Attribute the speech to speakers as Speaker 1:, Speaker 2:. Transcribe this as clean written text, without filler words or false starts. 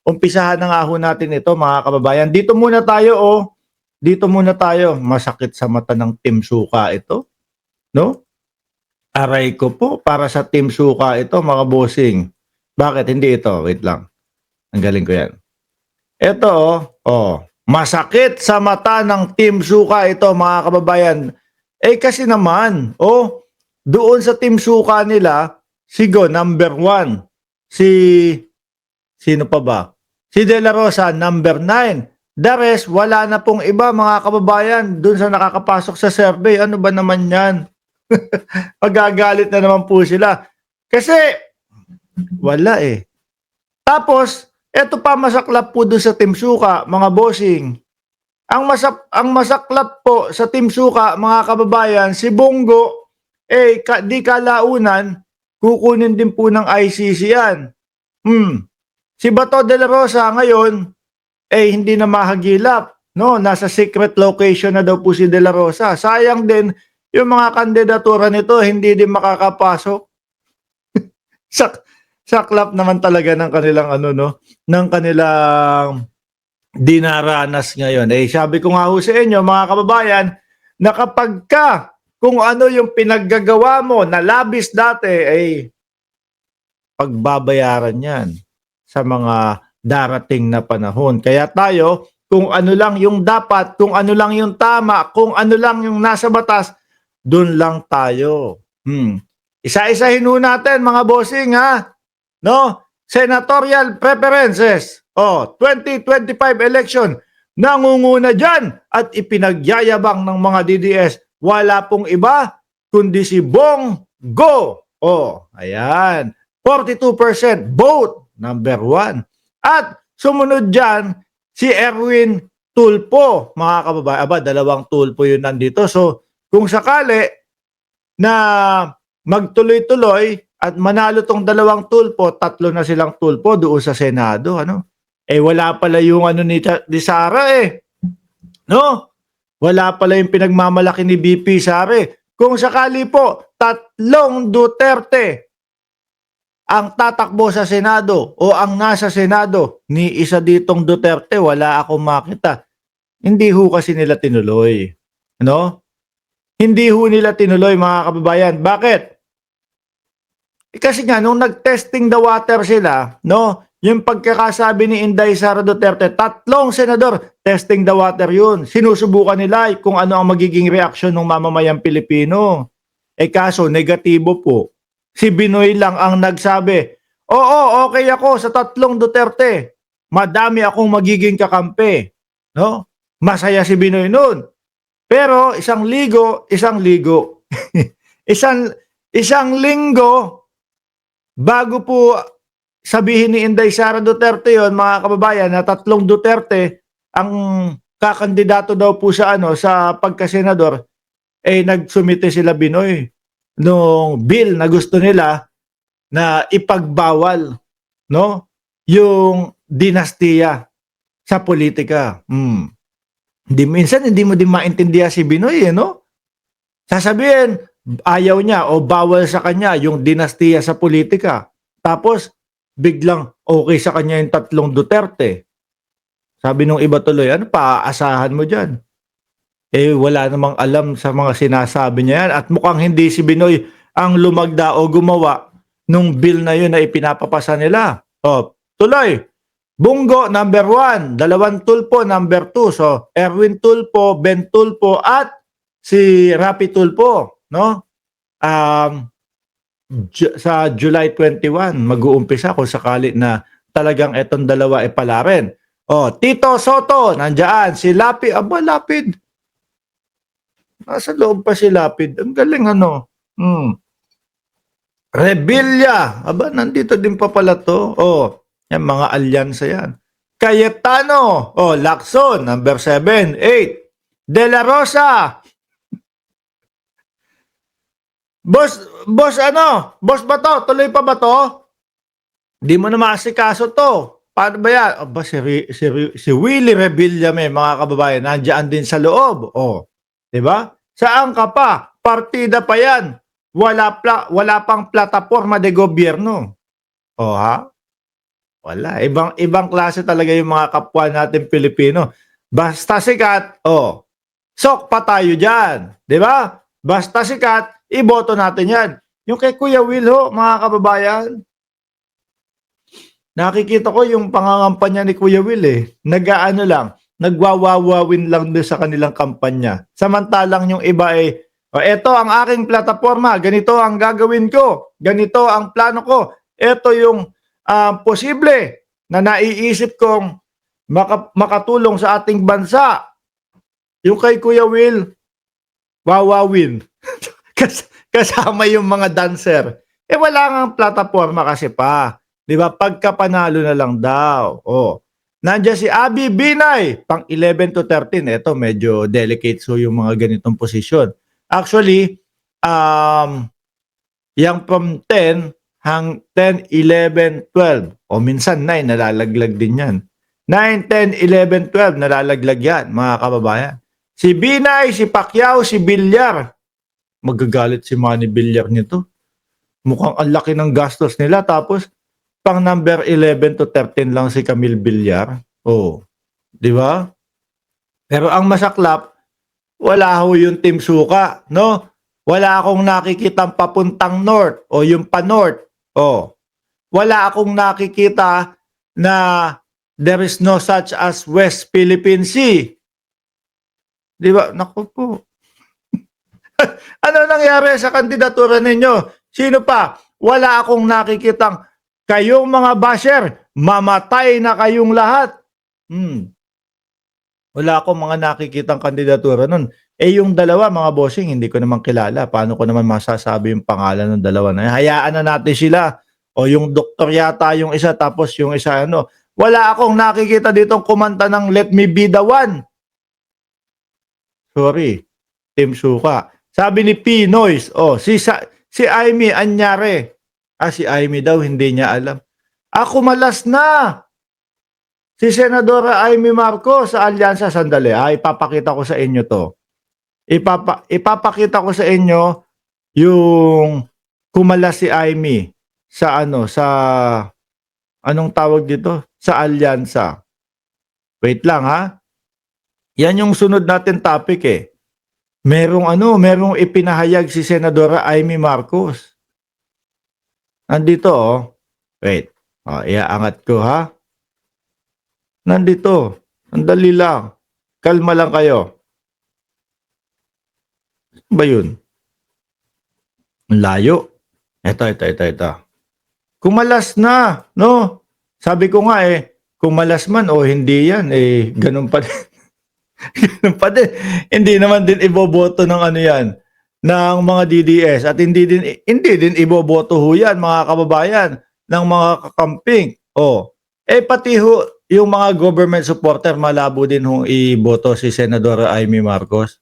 Speaker 1: umpisahan na nga ho natin ito mga kababayan. Dito muna tayo dito muna tayo. Masakit sa mata ng Team Suka ito, no? Aray ko po, para sa Team Suka ito mga bossing. Bakit hindi ito? Wait lang. Ang galing ko yan. Ito masakit sa mata ng Team Suka ito mga kababayan. Kasi naman, doon sa Team Suka nila, Sigo number 1. Sino pa ba? Si De La Rosa number 9. The rest, wala na pong iba mga kababayan doon sa nakakapasok sa survey. Ano ba naman yan? Magagalit na naman po sila. Kasi, wala Tapos, eto pa masaklap po doon sa Team Suka, mga bossing. Ang masaklap po sa Team Suka, mga kababayan, si Bongo, di kalaunan, kukunin din po ng ICC yan. Si Bato de la Rosa ngayon, hindi na mahagilap. No? Nasa secret location na daw po si de la Rosa. Sayang din, yung mga kandidatura nito, hindi din makakapasok. Saklap naman talaga ng kanilang ng kanilang dinaranas ngayon. Sabi ko nga ho sa inyo, mga kababayan, na kapag kung ano yung pinaggagawa mo na labis dati, pagbabayaran yan sa mga darating na panahon. Kaya tayo, kung ano lang yung dapat, kung ano lang yung tama, kung ano lang yung nasa batas, dun lang tayo. Isa-isahin ho natin mga bossing no? Senatorial preferences. 2025 election. Nangunguna dyan at ipinagyayabang ng mga DDS. Wala pong iba kundi si Bongo. Ayan. 42% vote. Number 1. At sumunod dyan si Erwin Tulfo. Mga kababayan, 2 Tulfo yun nandito. So, kung sakali na magtuloy-tuloy at manalo tong 2 Tulfo, 3 na silang Tulfo doon sa Senado, wala pala yung ni Sara no? Wala pala yung pinagmamalaki ni BP Sara. Kung sakali po 3 Duterte ang tatakbo sa Senado o ang nasa Senado, ni isa ditong Duterte, wala akong makita. Hindi ho kasi nila tinuloy, no? Hindi ho nila tinuloy mga kababayan. Bakit? Kasi nga nung nag-testing the water sila, no? Yung pagkakasabi ni Inday Sara Duterte, 3 senador, testing the water yun. Sinusubukan nila kung ano ang magiging reaksyon ng mamamayang Pilipino. Kaso, negatibo po. Si Binoy lang ang nagsabi, okay ako sa 3 Duterte. Madami akong magiging kakampi. No? Masaya si Binoy nun. Pero isang linggo, isang linggo, bago po sabihin ni Inday Sara Duterte yon mga kababayan, na 3 Duterte ang kakandidato daw po sa sa pagkasenador, nagsumite sila Binoy nung bill na gusto nila na ipagbawal, no, yung dinastiya sa politika. Minsan hindi mo din maintindihan si Binoy, no? Sasabihin, ayaw niya o bawal sa kanya yung dinastiya sa politika. Tapos, biglang okay sa kanya yung 3 Duterte. Sabi nung iba tuloy, paaasahan mo dyan? Wala namang alam sa mga sinasabi niya yan. At mukhang hindi si Binoy ang lumagda o gumawa nung bill na yun na ipinapapasa nila. Tuloy. Bongo, number 1. 2 Tulfo, number 2. So, Erwin Tulfo, Ben Tulfo, at si Rapi Tulfo. No? Sa July 21, mag-uumpisa kung sakali na talagang etong dalawa pala rin. Tito Soto, nandiyan. Si Lapid. Lapid. Nasa loob pa si Lapid. Ang galing Rebilla. Nandito din pa pala to. Yan, mga alyansa yan. Cayetano. Lacson, number 7, 8. De La Rosa. Boss Boss ba to? Tuloy pa ba to? Di mo na maasikaso to. Paano ba yan? Si Willie Rebilla, mga kababayan, nandiyan din sa loob. Diba? Saan ka pa? Partida pa yan. Wala pang plataforma de gobyerno. Wala, ibang klase talaga yung mga kapwa natin Pilipino. Basta sikat, sok pa tayo diyan, 'di ba? Basta sikat, iboto natin 'yan. Yung kay Kuya Will ho, mga kababayan, nakikita ko yung pangangampanya ni Kuya Will nag-aano lang, nagwawawawin lang doon sa kanilang kampanya. Samantalang yung iba eto ang aking plataporma, ganito ang gagawin ko, ganito ang plano ko, eto yung posible na naiisip kong makatulong sa ating bansa. Yung kay Kuya Will, wawawin. Kasama yung mga dancer. Wala nga plataporma kasi pa. 'Di ba? Pagkapanalo na lang daw. Nandiyan si Abby Binay, pang 11 to 13. Ito, medyo delicate so yung mga ganitong posisyon. Actually, yung from 10, 10, 11, 12. O minsan 9, nalalaglag din yan. 9, 10, 11, 12, nalalaglag yan, mga kababayan. Si Binay, si Pacquiao, si Villar. Magagalit si Manny Villar nito. Mukhang ang laki ng gastos nila. Tapos, pang number 11 to 13 lang si Camille Villar. Di ba? Pero ang masaklap, wala ho yung Team Suka, no? Wala akong nakikitang papuntang north o yung pa-north. Wala akong nakikita na there is no such as West Philippine Sea. Di ba? Naku po. Ano nangyari sa kandidatura ninyo? Sino pa? Wala akong nakikitang kayong mga basher, mamatay na kayong lahat. Wala akong mga nakikitang kandidatura nun. Yung dalawa, mga bossing, hindi ko naman kilala. Paano ko naman masasabi yung pangalan ng dalawa na? Hayaan na natin sila. O yung doktor yata yung isa, tapos yung isa Wala akong nakikita ditong kumanta ng Let Me Be The One. Sorry, Team Suka. Sabi ni Pinoys, si Aimee anyare. Si Aimee daw, hindi niya alam. Kumalas na. Si Senadora Aimee Marcos sa alyansa, sandali. Ipapakita ko sa inyo to. Ipapakita ko sa inyo yung kumalas si Aimee sa anong tawag dito? Sa alyansa. Wait lang ha. Yan yung sunod natin topic merong ipinahayag si Senadora Aimee Marcos. Nandito Wait. Iaangat ko ha. Nandito. Sandali lang. Kalma lang kayo. Ba yun? Layo. Ito. Kumalas na, no? Sabi ko nga kumalas man o hindi yan, ganun pa din. Ganun pa din. Hindi naman din iboboto ng ng mga DDS at hindi din iboboto ho yan, mga kababayan, ng mga kakamping. Pati ho yung mga government supporter, malabo din hong iboto si Senadora Aimee Marcos.